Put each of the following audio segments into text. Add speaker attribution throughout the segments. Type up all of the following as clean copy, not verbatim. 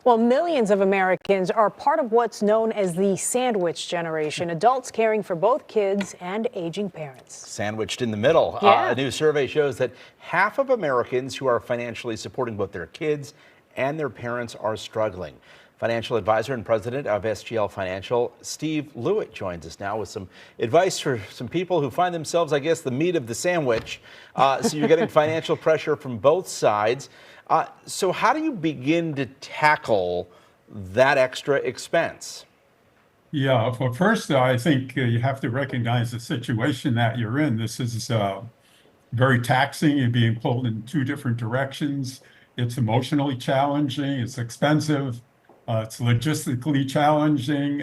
Speaker 1: Well, millions of Americans are part of what's known as the sandwich generation, adults caring for both kids and aging parents.
Speaker 2: Sandwiched in the middle.
Speaker 1: Yeah.
Speaker 2: A new survey shows that half of Americans who are financially supporting both their kids and their parents are struggling. Financial advisor and president of SGL Financial, Steve Lewitt, joins us now with some advice for some people who find themselves, I guess, the meat of the sandwich. So you're getting financial pressure from both sides. So how do you begin to tackle that extra expense?
Speaker 3: Yeah, well, first, I think you have to recognize the situation that you're in. This is very taxing. You're being pulled in two different directions. It's emotionally challenging. It's expensive. It's logistically challenging.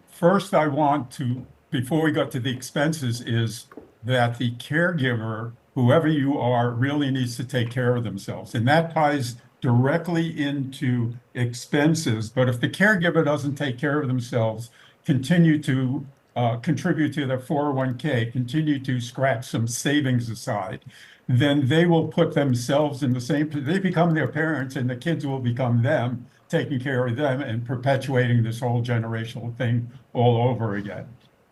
Speaker 3: First, I want to, before we go to the expenses, is that the caregiver, whoever you are, really needs to take care of themselves. And that ties directly into expenses. But if the caregiver doesn't take care of themselves, continue to contribute to their 401k, continue to scratch some savings aside, then they will put themselves in the same, they become their parents and the kids will become them, taking care of them and perpetuating this whole generational thing all over again.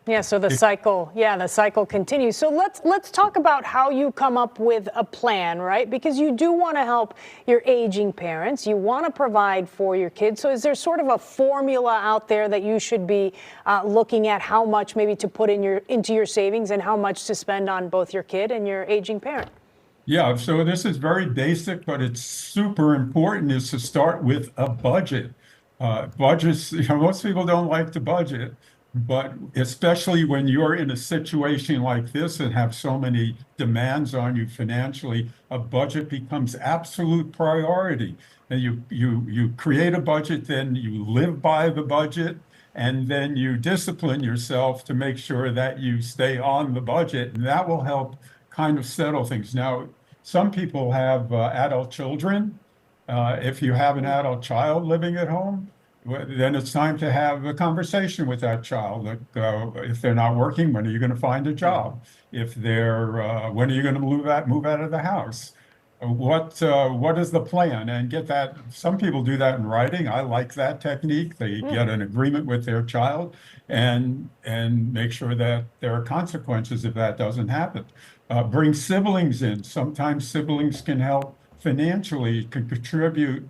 Speaker 1: Yeah, so the cycle continues. So let's talk about how you come up with a plan, right? Because you do want to help your aging parents. You want to provide for your kids. So is there sort of a formula out there that you should be looking at, how much maybe to put into your savings and how much to spend on both your kid and your aging parent?
Speaker 3: Yeah, so this is very basic, but it's super important, is to start with a budget. Budgets, most people don't like to budget. But especially when you're in a situation like this and have so many demands on you financially, a budget becomes absolute priority. And you create a budget, then you live by the budget, and then you discipline yourself to make sure that you stay on the budget, and that will help kind of settle things. Now, some people have adult children. If you have an adult child living at home, then it's time to have a conversation with that child. Like, if they're not working, when are you going to find a job? If they're, when are you going to move out of the house? What is the plan? And get that. Some people do that in writing. I like that technique. They get an agreement with their child and make sure that there are consequences if that doesn't happen. Bring siblings in. Sometimes siblings can help financially, can contribute.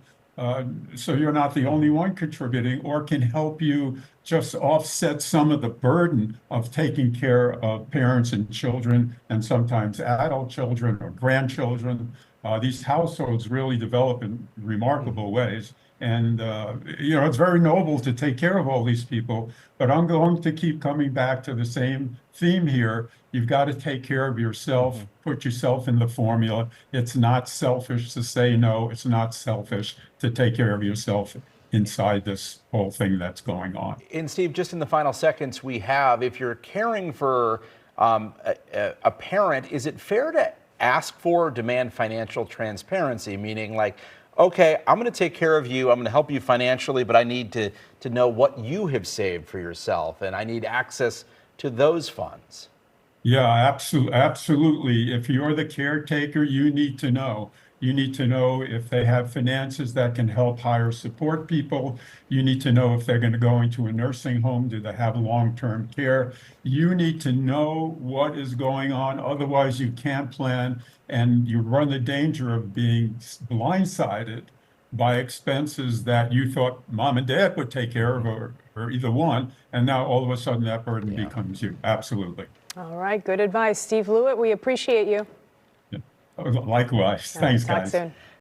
Speaker 3: So you're not the only one contributing, or can help you just offset some of the burden of taking care of parents and children, and sometimes adult children or grandchildren. These households really develop in remarkable ways. And, it's very noble to take care of all these people, but I'm going to keep coming back to the same theme here. You've got to take care of yourself, put yourself in the formula. It's not selfish to say no. It's not selfish to take care of yourself inside this whole thing that's going on.
Speaker 2: And Steve, just in the final seconds we have, if you're caring for a parent, is it fair to ask for or demand financial transparency? Meaning, like, okay, I'm going to take care of you, I'm going to help you financially, but I need to know what you have saved for yourself, and I need access to those funds.
Speaker 3: Yeah, absolutely. If you're the caretaker, you need to know. You need to know if they have finances that can help hire support people. You need to know if they're going to go into a nursing home. Do they have long-term care? You need to know what is going on. Otherwise, you can't plan, and you run the danger of being blindsided by expenses that you thought mom and dad would take care of, or either one. And now all of a sudden that burden becomes you. Absolutely.
Speaker 1: All right. Good advice, Steve Lewitt. We appreciate you.
Speaker 3: Yeah. Likewise. Thanks, guys.
Speaker 1: Talk soon.